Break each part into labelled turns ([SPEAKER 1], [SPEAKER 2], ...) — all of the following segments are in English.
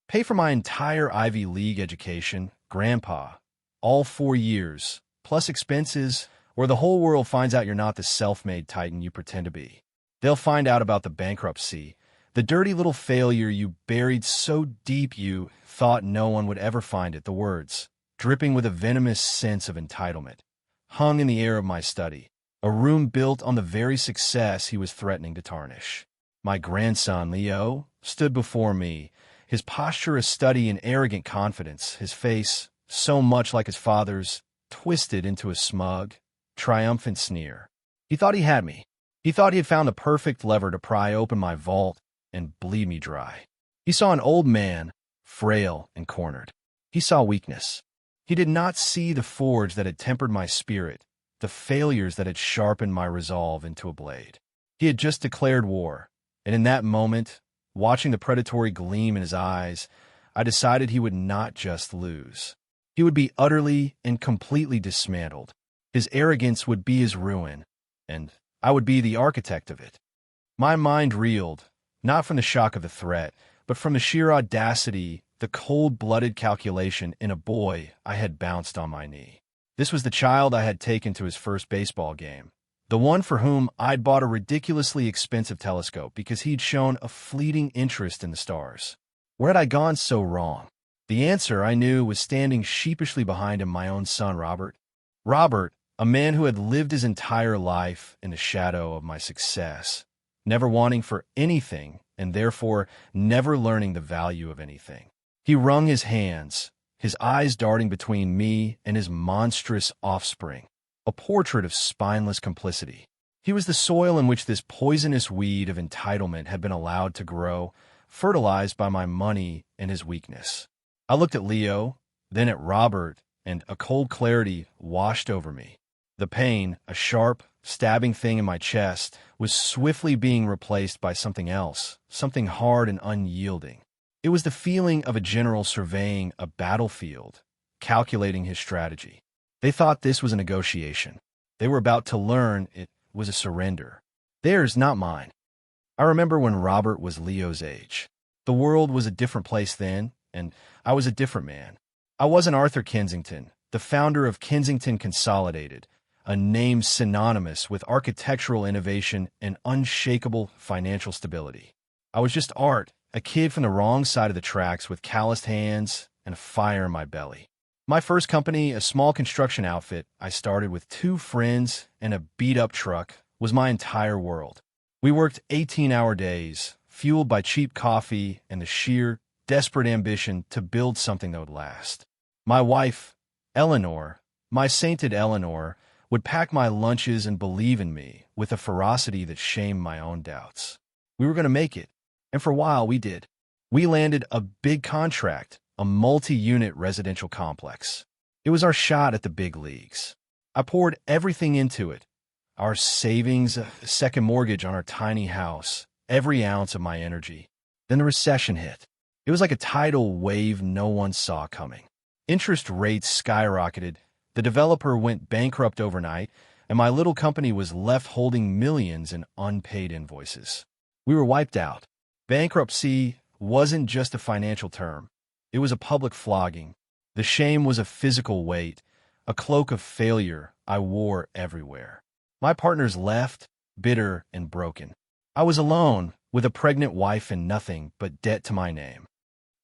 [SPEAKER 1] pay for my entire Ivy League education, Grandpa, all 4 years, plus expenses, or the whole world finds out you're not the self-made titan you pretend to be. They'll find out about the bankruptcy, the dirty little failure you buried so deep you thought no one would ever find it, the words, dripping with a venomous sense of entitlement, hung in the air of my study, a room built on the very success he was threatening to tarnish. My grandson, Leo, stood before me, his posture a study in arrogant confidence, his face, so much like his father's, twisted into a smug, triumphant sneer. He thought he had me. He thought he had found the perfect lever to pry open my vault and bleed me dry. He saw an old man, frail and cornered. He saw weakness. He did not see the forge that had tempered my spirit, the failures that had sharpened my resolve into a blade. He had just declared war, and in that moment, watching the predatory gleam in his eyes, I decided he would not just lose. He would be utterly and completely dismantled. His arrogance would be his ruin, and I would be the architect of it. My mind reeled, not from the shock of the threat, but from the sheer audacity, the cold-blooded calculation in a boy I had bounced on my knee. This was the child I had taken to his first baseball game, the one for whom I'd bought a ridiculously expensive telescope because he'd shown a fleeting interest in the stars. Where had I gone so wrong? The answer, I knew, was standing sheepishly behind him, my own son, Robert. Robert, a man who had lived his entire life in the shadow of my success, never wanting for anything and therefore never learning the value of anything. He wrung his hands, his eyes darting between me and his monstrous offspring, a portrait of spineless complicity. He was the soil in which this poisonous weed of entitlement had been allowed to grow, fertilized by my money and his weakness. I looked at Leo, then at Robert, and a cold clarity washed over me. The pain, a sharp, stabbing thing in my chest, was swiftly being replaced by something else, something hard and unyielding. It was the feeling of a general surveying a battlefield, calculating his strategy. They thought this was a negotiation. They were about to learn it was a surrender. Theirs, not mine. I remember when Robert was Leo's age. The world was a different place then, and I was a different man. I wasn't Arthur Kensington, the founder of Kensington Consolidated, a name synonymous with architectural innovation and unshakable financial stability. I was just Art, a kid from the wrong side of the tracks with calloused hands and a fire in my belly. My first company, a small construction outfit I started with 2 friends and a beat-up truck, was my entire world. We worked 18-hour days, fueled by cheap coffee and the sheer, desperate ambition to build something that would last. My wife, Eleanor, my sainted Eleanor, would pack my lunches and believe in me with a ferocity that shamed my own doubts. We were going to make it, and for a while we did. We landed a big contract, a multi-unit residential complex. It was our shot at the big leagues. I poured everything into it. Our savings, a second mortgage on our tiny house, every ounce of my energy. Then the recession hit. It was like a tidal wave no one saw coming. Interest rates skyrocketed, the developer went bankrupt overnight, and my little company was left holding millions in unpaid invoices. We were wiped out. Bankruptcy wasn't just a financial term. It was a public flogging. The shame was a physical weight, a cloak of failure I wore everywhere. My partners left, bitter and broken. I was alone, with a pregnant wife and nothing but debt to my name.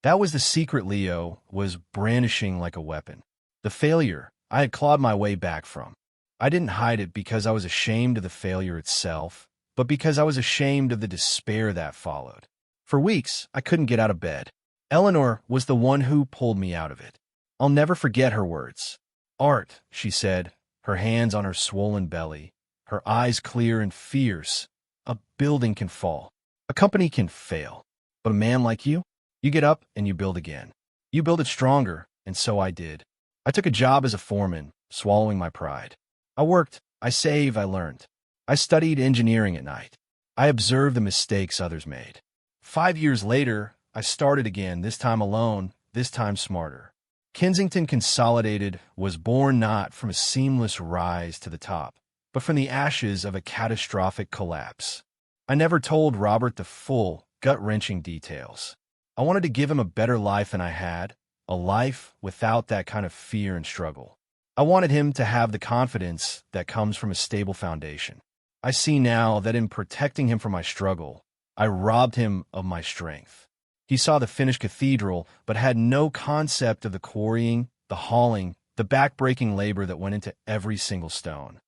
[SPEAKER 1] That was the secret Leo was brandishing like a weapon. The failure I had clawed my way back from. I didn't hide it because I was ashamed of the failure itself, but because I was ashamed of the despair that followed. For weeks, I couldn't get out of bed. Eleanor was the one who pulled me out of it. I'll never forget her words. "Art," she said, her hands on her swollen belly, her eyes clear and fierce. "A building can fall. A company can fail. But a man like you, you get up and you build again. You build it stronger, and so I did. I took a job as a foreman, swallowing my pride. I worked, I saved, I learned. I studied engineering at night. I observed the mistakes others made. 5 years later, I started again, this time alone, this time smarter. Kensington Consolidated was born not from a seamless rise to the top, but from the ashes of a catastrophic collapse. I never told Robert the full, gut-wrenching details. I wanted to give him a better life than I had, a life without that kind of fear and struggle. I wanted him to have the confidence that comes from a stable foundation. I see now that in protecting him from my struggle, I robbed him of my strength. He saw the finished cathedral, but had no concept of the quarrying, the hauling, the back-breaking labor that went into every single stone.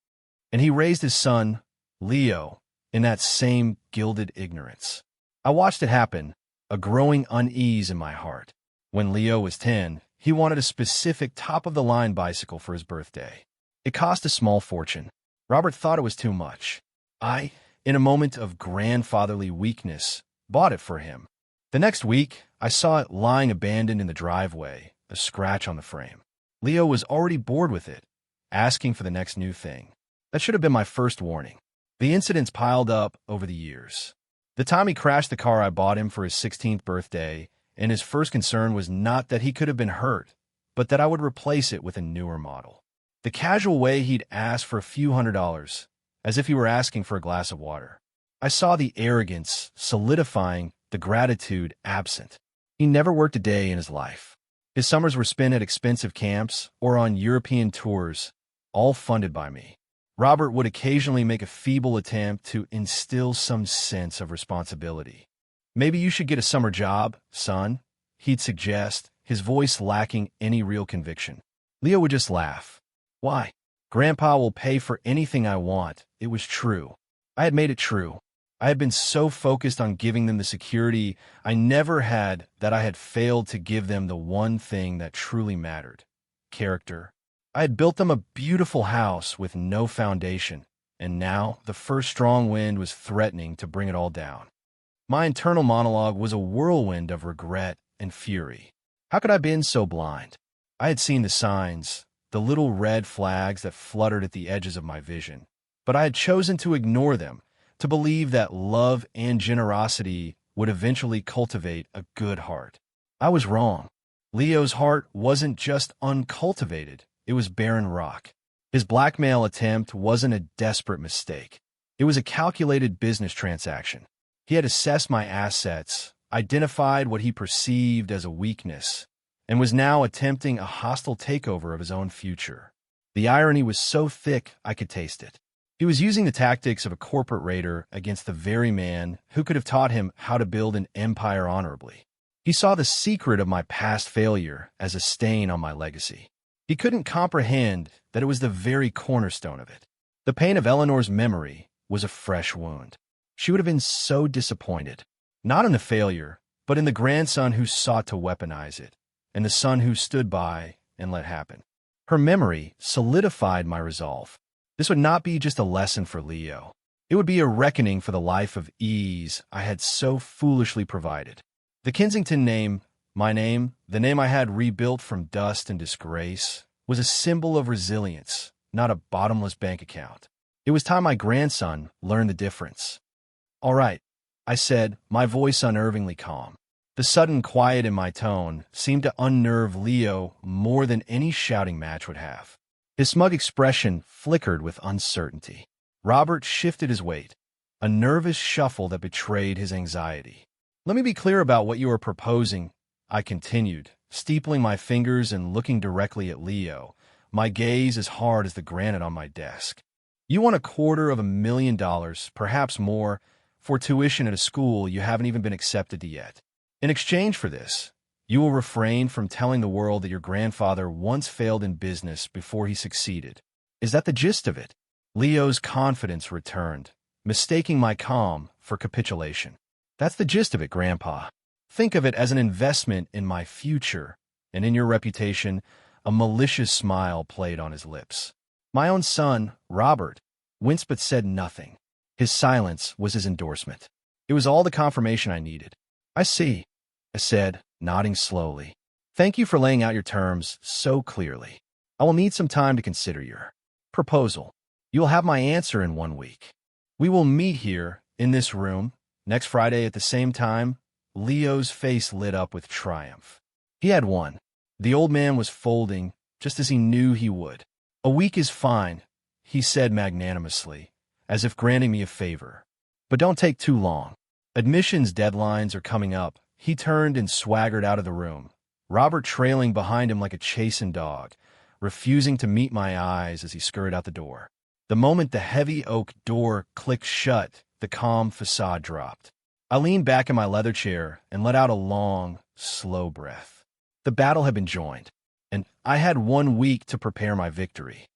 [SPEAKER 1] And he raised his son, Leo, in that same gilded ignorance. I watched it happen, a growing unease in my heart. When Leo was 10, he wanted a specific top-of-the-line bicycle for his birthday. It cost a small fortune. Robert thought it was too much. I, in a moment of grandfatherly weakness, bought it for him. The next week, I saw it lying abandoned in the driveway, a scratch on the frame. Leo was already bored with it, asking for the next new thing. That should have been my first warning. The incidents piled up over the years. The time he crashed the car I bought him for his 16th birthday, and his first concern was not that he could have been hurt, but that I would replace it with a newer model. The casual way he'd ask for a few $100s, as if he were asking for a glass of water. I saw the arrogance solidifying, the gratitude absent. He never worked a day in his life. His summers were spent at expensive camps or on European tours, all funded by me. Robert would occasionally make a feeble attempt to instill some sense of responsibility. "Maybe you should get a summer job, son," he'd suggest, his voice lacking any real conviction. Leo would just laugh. "Why? Grandpa will pay for anything I want." It was true. I had made it true. I had been so focused on giving them the security I never had that I had failed to give them the one thing that truly mattered: character. I had built them a beautiful house with no foundation, and now the first strong wind was threatening to bring it all down. My internal monologue was a whirlwind of regret and fury. How could I have been so blind? I had seen the signs, the little red flags that fluttered at the edges of my vision, but I had chosen to ignore them, to believe that love and generosity would eventually cultivate a good heart. I was wrong. Leo's heart wasn't just uncultivated, it was barren rock. His blackmail attempt wasn't a desperate mistake. It was a calculated business transaction. He had assessed my assets, identified what he perceived as a weakness, and was now attempting a hostile takeover of his own future. The irony was so thick I could taste it. He was using the tactics of a corporate raider against the very man who could have taught him how to build an empire honorably. He saw the secret of my past failure as a stain on my legacy. He couldn't comprehend that it was the very cornerstone of it. The pain of Eleanor's memory was a fresh wound. She would have been so disappointed, not in the failure, but in the grandson who sought to weaponize it, and the son who stood by and let happen. Her memory solidified my resolve. This would not be just a lesson for Leo. It would be a reckoning for the life of ease I had so foolishly provided. The Kensington name, my name, the name I had rebuilt from dust and disgrace, was a symbol of resilience, not a bottomless bank account. It was time my grandson learned the difference. "All right," I said, my voice unnervingly calm. The sudden quiet in my tone seemed to unnerve Leo more than any shouting match would have. His smug expression flickered with uncertainty. Robert shifted his weight, a nervous shuffle that betrayed his anxiety. "Let me be clear about what you are proposing," I continued, steepling my fingers and looking directly at Leo, my gaze as hard as the granite on my desk. "You want $250,000, perhaps more, for tuition at a school you haven't even been accepted to yet. In exchange for this, you will refrain from telling the world that your grandfather once failed in business before he succeeded. Is that the gist of it?" Leo's confidence returned, mistaking my calm for capitulation. "That's the gist of it, Grandpa. Think of it as an investment in my future, and in your reputation." A malicious smile played on his lips. My own son, Robert, winced but said nothing. His silence was his endorsement. It was all the confirmation I needed. "I see," I said, nodding slowly. "Thank you for laying out your terms so clearly. I will need some time to consider your proposal. You will have my answer in 1 week. We will meet here, in this room, next Friday at the same time." Leo's face lit up with triumph. He had won. The old man was folding, just as he knew he would. "A week is fine," he said magnanimously, as if granting me a favor. "But don't take too long. Admissions deadlines are coming up," He turned and swaggered out of the room, Robert trailing behind him like a chastened dog, refusing to meet my eyes as he scurried out the door. The moment the heavy oak door clicked shut, the calm facade dropped. I leaned back in my leather chair and let out a long, slow breath. The battle had been joined, and I had 1 week to prepare my victory.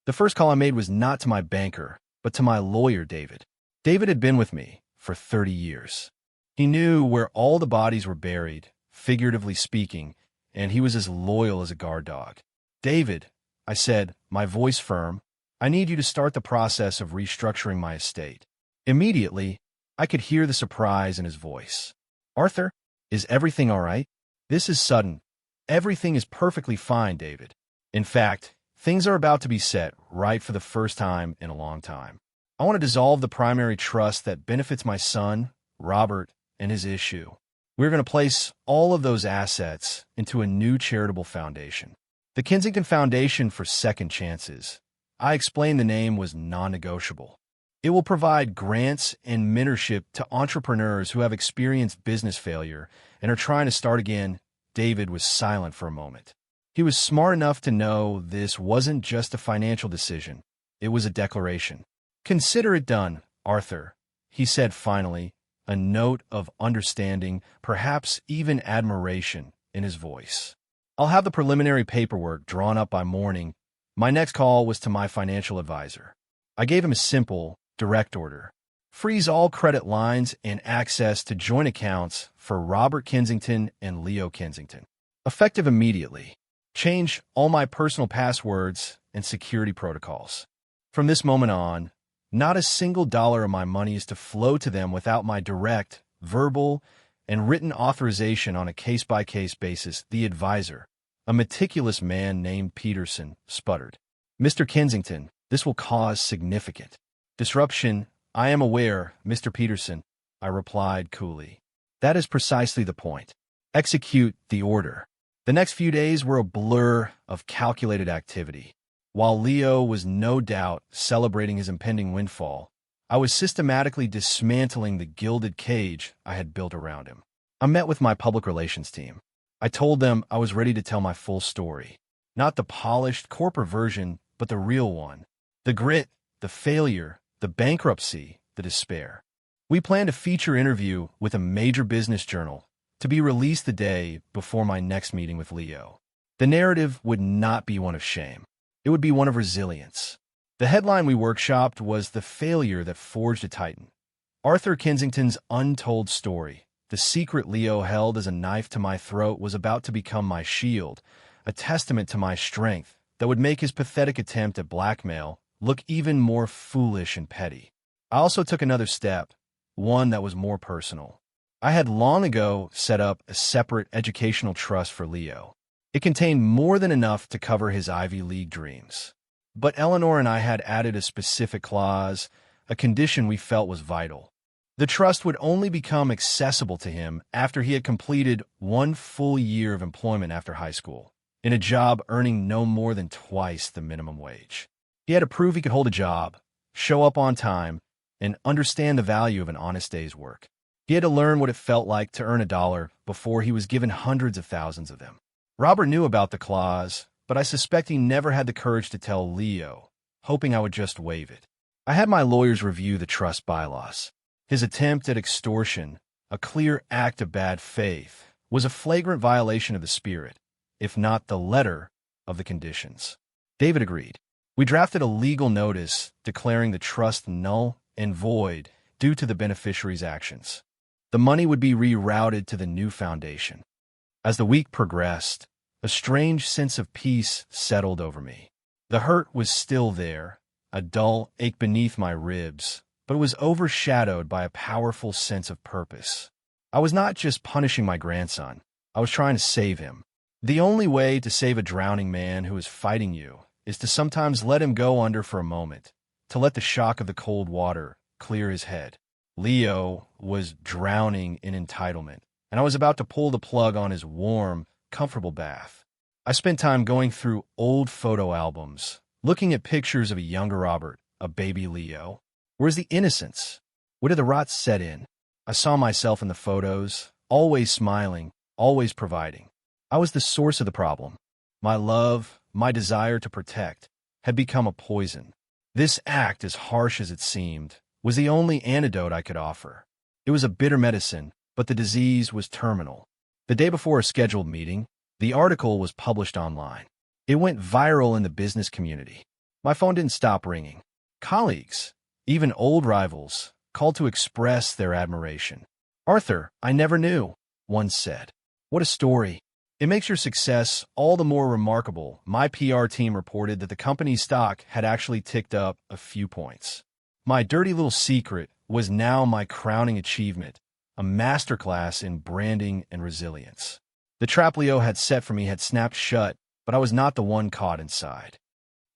[SPEAKER 1] The first call I made was not to my banker, but to my lawyer, David. David had been with me for 30 years. He knew where all the bodies were buried, figuratively speaking, and he was as loyal as a guard dog. David, I said, my voice firm, I need you to start the process of restructuring my estate. Immediately, I could hear the surprise in his voice. Arthur, is everything all right? This is sudden. Everything is perfectly fine, David. In fact, things are about to be set right for the first time in a long time. I want to dissolve the primary trust that benefits my son, Robert, and his issue. We're going to place all of those assets into a new charitable foundation. The Kensington Foundation for Second Chances. I explained the name was non-negotiable. It will provide grants and mentorship to entrepreneurs who have experienced business failure and are trying to start again. David was silent for a moment. He was smart enough to know this wasn't just a financial decision. It was a declaration. Consider it done, Arthur, he said finally, a note of understanding, perhaps even admiration, in his voice. I'll have the preliminary paperwork drawn up by morning. My next call was to my financial advisor. I gave him a simple, direct order. Freeze all credit lines and access to joint accounts for Robert Kensington and Leo Kensington. Effective immediately. Change all my personal passwords and security protocols. From this moment on, not a single dollar of my money is to flow to them without my direct, verbal, and written authorization on a case-by-case basis, the advisor, a meticulous man named Peterson, sputtered. Mr. Kensington, this will cause significant disruption. I am aware, Mr. Peterson, I replied coolly. That is precisely the point. Execute the order. The next few days were a blur of calculated activity. While Leo was no doubt celebrating his impending windfall, I was systematically dismantling the gilded cage I had built around him. I met with my public relations team. I told them I was ready to tell my full story. Not the polished corporate version, but the real one. The grit, the failure, the bankruptcy, the despair. We planned a feature interview with a major business journal to be released the day before my next meeting with Leo. The narrative would not be one of shame. It would be one of resilience. The headline we workshopped was "The Failure That Forged a Titan." Arthur Kensington's untold story, the secret Leo held as a knife to my throat, was about to become my shield, a testament to my strength that would make his pathetic attempt at blackmail look even more foolish and petty. I also took another step, one that was more personal. I had long ago set up a separate educational trust for Leo. It contained more than enough to cover his Ivy League dreams. But Eleanor and I had added a specific clause, a condition we felt was vital. The trust would only become accessible to him after he had completed 1 full year of employment after high school, in a job earning no more than twice the minimum wage. He had to prove he could hold a job, show up on time, and understand the value of an honest day's work. He had to learn what it felt like to earn $1 before he was given hundreds of thousands of them. Robert knew about the clause, but I suspect he never had the courage to tell Leo, hoping I would just waive it. I had my lawyers review the trust bylaws. His attempt at extortion, a clear act of bad faith, was a flagrant violation of the spirit, if not the letter, of the conditions. David agreed. We drafted a legal notice declaring the trust null and void due to the beneficiary's actions. The money would be rerouted to the new foundation. As the week progressed, a strange sense of peace settled over me. The hurt was still there, a dull ache beneath my ribs, but it was overshadowed by a powerful sense of purpose. I was not just punishing my grandson. I was trying to save him. The only way to save a drowning man who is fighting you is to sometimes let him go under for a moment, to let the shock of the cold water clear his head. Leo was drowning in entitlement, and I was about to pull the plug on his warm, comfortable bath. I spent time going through old photo albums, looking at pictures of a younger Robert, a baby Leo. Where's the innocence? Where did the rot set in? I saw myself in the photos, always smiling, always providing. I was the source of the problem. My love, my desire to protect, had become a poison. This act, as harsh as it seemed, was the only antidote I could offer. It was a bitter medicine, but the disease was terminal. The day before a scheduled meeting, the article was published online. It went viral in the business community. My phone didn't stop ringing. Colleagues, even old rivals, called to express their admiration. "Arthur, I never knew," one said. "What a story. It makes your success all the more remarkable." My PR team reported that the company's stock had actually ticked up a few points. My dirty little secret was now my crowning achievement, a masterclass in branding and resilience. The trap Leo had set for me had snapped shut, but I was not the one caught inside.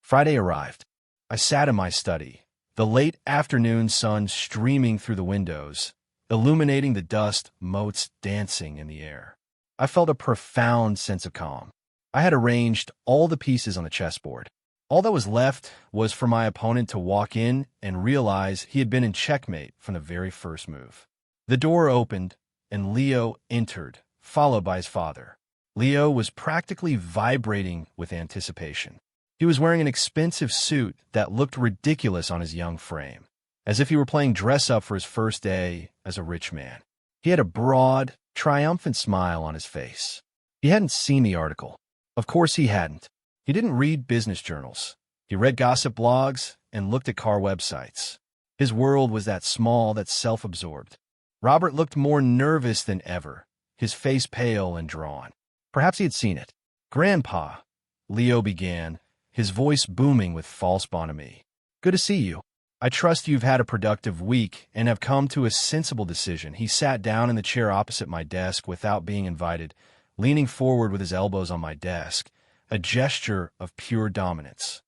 [SPEAKER 1] Friday arrived. I sat in my study, the late afternoon sun streaming through the windows, illuminating the dust motes dancing in the air. I felt a profound sense of calm. I had arranged all the pieces on the chessboard. All that was left was for my opponent to walk in and realize he had been in checkmate from the very first move. The door opened, and Leo entered, followed by his father. Leo was practically vibrating with anticipation. He was wearing an expensive suit that looked ridiculous on his young frame, as if he were playing dress-up for his first day as a rich man. He had a broad, triumphant smile on his face. He hadn't seen the article. Of course he hadn't. He didn't read business journals. He read gossip blogs and looked at car websites. His world was that small, that self-absorbed. Robert looked more nervous than ever, his face pale and drawn. Perhaps he had seen it. "Grandpa," Leo began, his voice booming with false bonhomie. "Good to see you. I trust you've had a productive week and have come to a sensible decision." He sat down in the chair opposite my desk without being invited, leaning forward with his elbows on my desk, a gesture of pure dominance.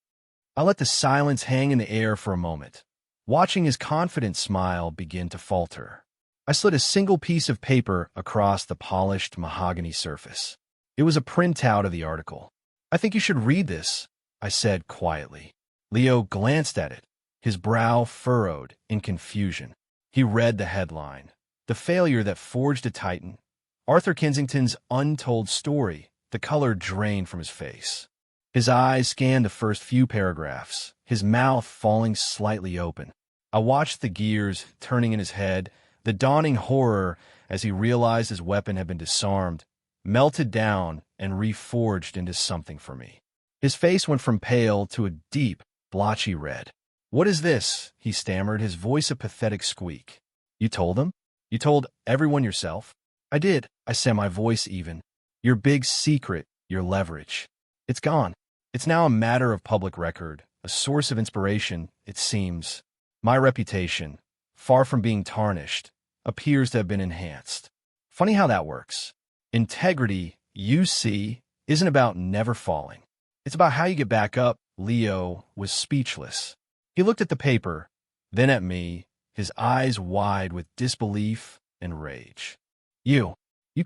[SPEAKER 1] I let the silence hang in the air for a moment, watching his confident smile begin to falter. I slid a single piece of paper across the polished mahogany surface. It was a printout of the article. "I think you should read this," I said quietly. Leo glanced at it, his brow furrowed in confusion. He read the headline, "The Failure That Forged a Titan, Arthur Kensington's Untold Story." The color drained from his face. His eyes scanned the first few paragraphs, his mouth falling slightly open. I watched the gears turning in his head, the dawning horror as he realized his weapon had been disarmed, melted down and reforged into something for me. His face went from pale to a deep, blotchy red. "What is this?" he stammered, his voice a pathetic squeak. "You told them? You told everyone yourself?" "I did," I said, my voice even. "Your big secret, your leverage. It's gone. It's now a matter of public record, a source of inspiration, it seems. My reputation, far from being tarnished, appears to have been enhanced. Funny how that works. Integrity, you see, isn't about never falling. It's about how you get back up." Leo was speechless. He looked at the paper, then at me, his eyes wide with disbelief and rage. You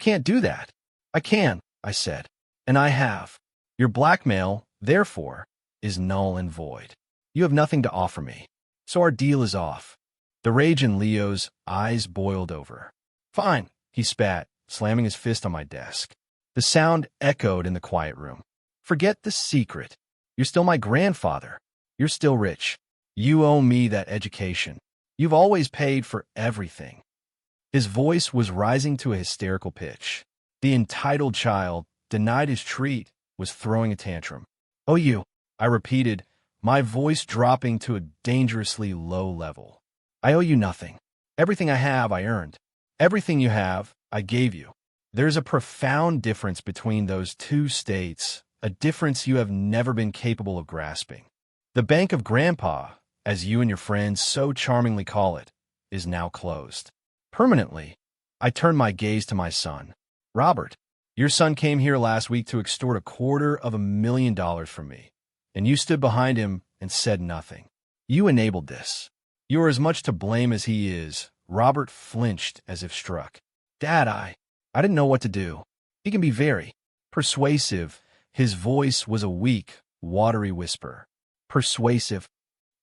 [SPEAKER 1] can't do that." "I can," I said, "and I have. Your blackmail, therefore, is null and void. You have nothing to offer me, so our deal is off." The rage in Leo's eyes boiled over. "Fine," he spat, slamming his fist on my desk. The sound echoed in the quiet room. "Forget the secret. You're still my grandfather. You're still rich. You owe me that education. You've always paid for everything." His voice was rising to a hysterical pitch. The entitled child, denied his treat, was throwing a tantrum. "Oh, you," I repeated, my voice dropping to a dangerously low level. "I owe you nothing. Everything I have, I earned. Everything you have, I gave you. There's a profound difference between those two states, a difference you have never been capable of grasping. The Bank of Grandpa, as you and your friends so charmingly call it, is now closed. Permanently." I turned my gaze to my son. "Robert, your son came here last week to extort $250,000 from me, and you stood behind him and said nothing. You enabled this. You are as much to blame as he is." Robert flinched as if struck. "Dad, I didn't know what to do. He can be very persuasive." His voice was a weak, watery whisper. "Persuasive?"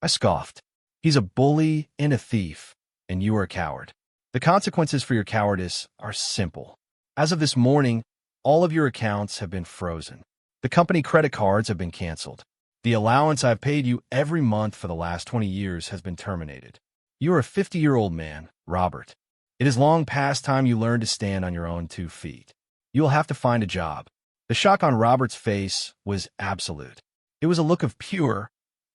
[SPEAKER 1] I scoffed. "He's a bully and a thief, and you are a coward. The consequences for your cowardice are simple. As of this morning, all of your accounts have been frozen. The company credit cards have been canceled. The allowance I've paid you every month for the last 20 years has been terminated. You are a 50-year-old man, Robert. It is long past time you learned to stand on your own 2 feet. You will have to find a job. The shock on Robert's face was absolute. It was a look of pure,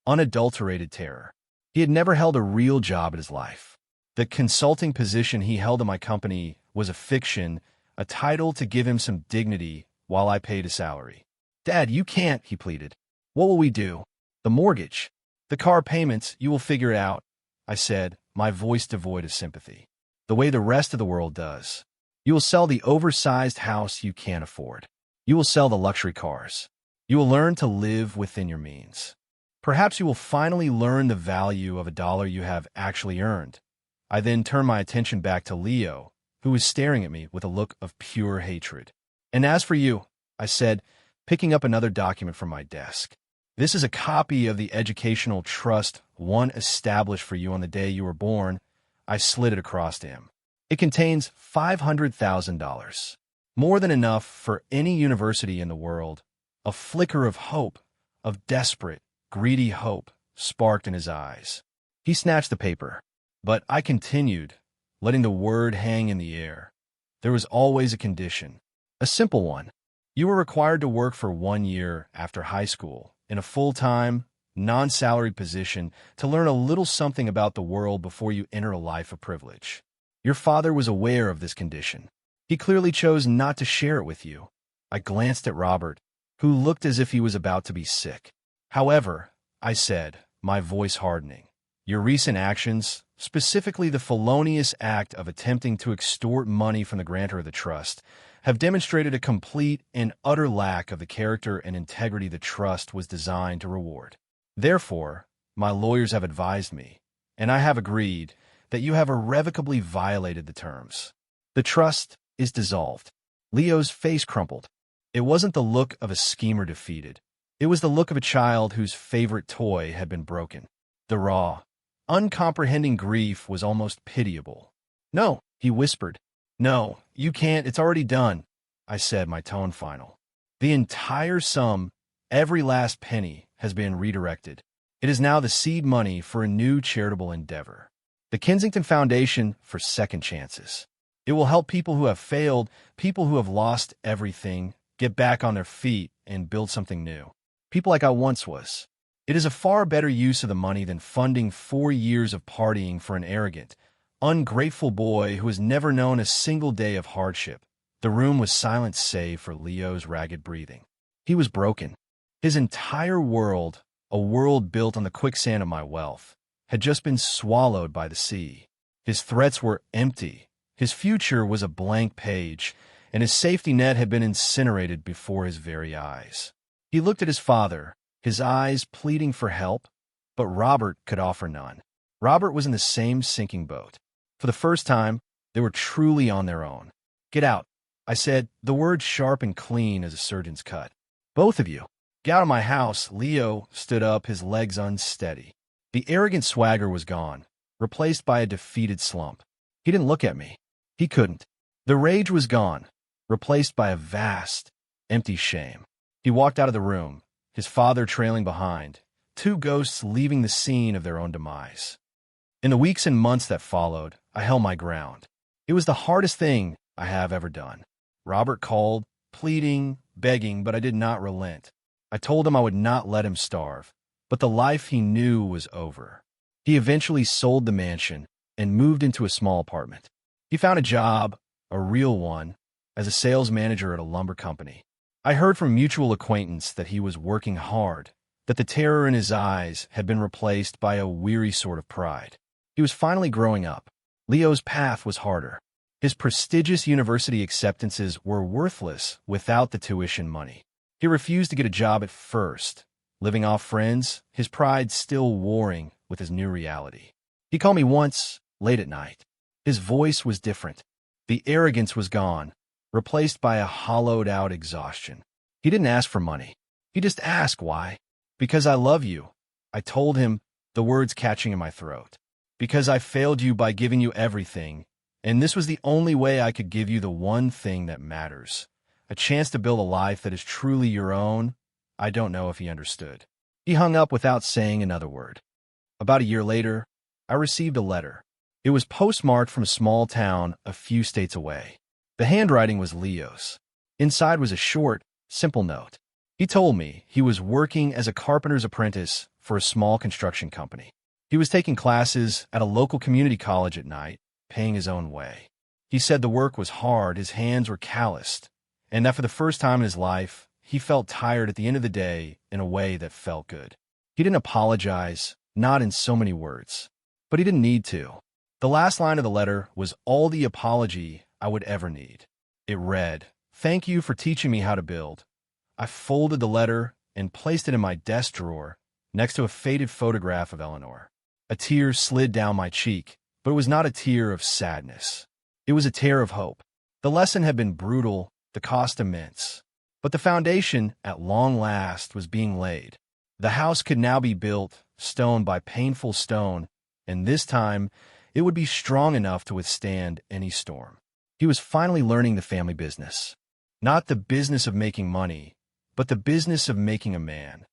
[SPEAKER 1] unadulterated terror. He had never held a real job in his life. The consulting position he held in my company was a fiction, a title to give him some dignity while I paid a salary. "Dad, you can't," he pleaded. "What will we do? The mortgage, the car payments, you will figure it out," I said, my voice devoid of sympathy. "The way the rest of the world does. You will sell the oversized house you can't afford. You will sell the luxury cars. You will learn to live within your means. Perhaps you will finally learn the value of a dollar you have actually earned." I then turned my attention back to Leo, who was staring at me with a look of pure hatred. "And as for you," I said, picking up another document from my desk, "this is a copy of the educational trust one established for you on the day you were born." I slid it across to him. "It contains $500,000, more than enough for any university in the world." A flicker of hope, of desperate, greedy hope, sparked in his eyes. He snatched the paper, but I continued, letting the word hang in the air. "There was always a condition, a simple one. You were required to work for 1 year after high school in a full-time, non-salaried position to learn a little something about the world before you enter a life of privilege. Your father was aware of this condition. He clearly chose not to share it with you." I glanced at Robert, who looked as if he was about to be sick. "However," I said, my voice hardening, "your recent actions, specifically the felonious act of attempting to extort money from the grantor of the trust, have demonstrated a complete and utter lack of the character and integrity the trust was designed to reward. Therefore, my lawyers have advised me, and I have agreed, that you have irrevocably violated the terms. The trust is dissolved." Leo's face crumpled. It wasn't the look of a schemer defeated. It was the look of a child whose favorite toy had been broken. The raw, uncomprehending grief was almost pitiable. "No," he whispered. "No, you can't. It's already done," I said, my tone final. "The entire sum, every last penny, has been redirected. It is now the seed money for a new charitable endeavor. The Kensington Foundation for Second Chances. It will help people who have failed, people who have lost everything, get back on their feet and build something new. People like I once was. It is a far better use of the money than funding 4 years of partying for an arrogant, ungrateful boy who has never known a single day of hardship." The room was silent save for Leo's ragged breathing. He was broken. His entire world, a world built on the quicksand of my wealth, had just been swallowed by the sea. His threats were empty. His future was a blank page, and his safety net had been incinerated before his very eyes. He looked at his father, his eyes pleading for help, but Robert could offer none. Robert was in the same sinking boat. For the first time, they were truly on their own. "Get out," I said, the word sharp and clean as a surgeon's cut. "Both of you. Get out of my house." Leo stood up, his legs unsteady. The arrogant swagger was gone, replaced by a defeated slump. He didn't look at me. He couldn't. The rage was gone, replaced by a vast, empty shame. He walked out of the room, his father trailing behind, 2 ghosts leaving the scene of their own demise. In the weeks and months that followed, I held my ground. It was the hardest thing I have ever done. Robert called, pleading, begging, but I did not relent. I told him I would not let him starve, but the life he knew was over. He eventually sold the mansion and moved into a small apartment. He found a job, a real one, as a sales manager at a lumber company. I heard from a mutual acquaintance that he was working hard, that the terror in his eyes had been replaced by a weary sort of pride. He was finally growing up. Leo's path was harder. His prestigious university acceptances were worthless without the tuition money. He refused to get a job at first, living off friends, his pride still warring with his new reality. He called me once, late at night. His voice was different. The arrogance was gone, replaced by a hollowed-out exhaustion. He didn't ask for money. He just asked why. "Because I love you," I told him, the words catching in my throat. "Because I failed you by giving you everything, And this was the only way I could give you the one thing that matters. A chance to build a life that is truly your own. I don't know if he understood. He hung up without saying another word. About a year later, I received a letter. It was postmarked from a small town a few states away. The handwriting was Leo's. Inside was a short, simple note. He told me he was working as a carpenter's apprentice for a small construction company. He was taking classes at a local community college at night, paying his own way. He said the work was hard, his hands were calloused, and that for the first time in his life, he felt tired at the end of the day in a way that felt good. He didn't apologize, not in so many words, but he didn't need to. The last line of the letter was all the apology I would ever need. It read, "Thank you for teaching me how to build." I folded the letter and placed it in my desk drawer next to a faded photograph of Eleanor. A tear slid down my cheek, but it was not a tear of sadness. It was a tear of hope. The lesson had been brutal, the cost immense, but the foundation, at long last, was being laid. The house could now be built, stone by painful stone, and this time it would be strong enough to withstand any storm. He was finally learning the family business. Not the business of making money, but the business of making a man.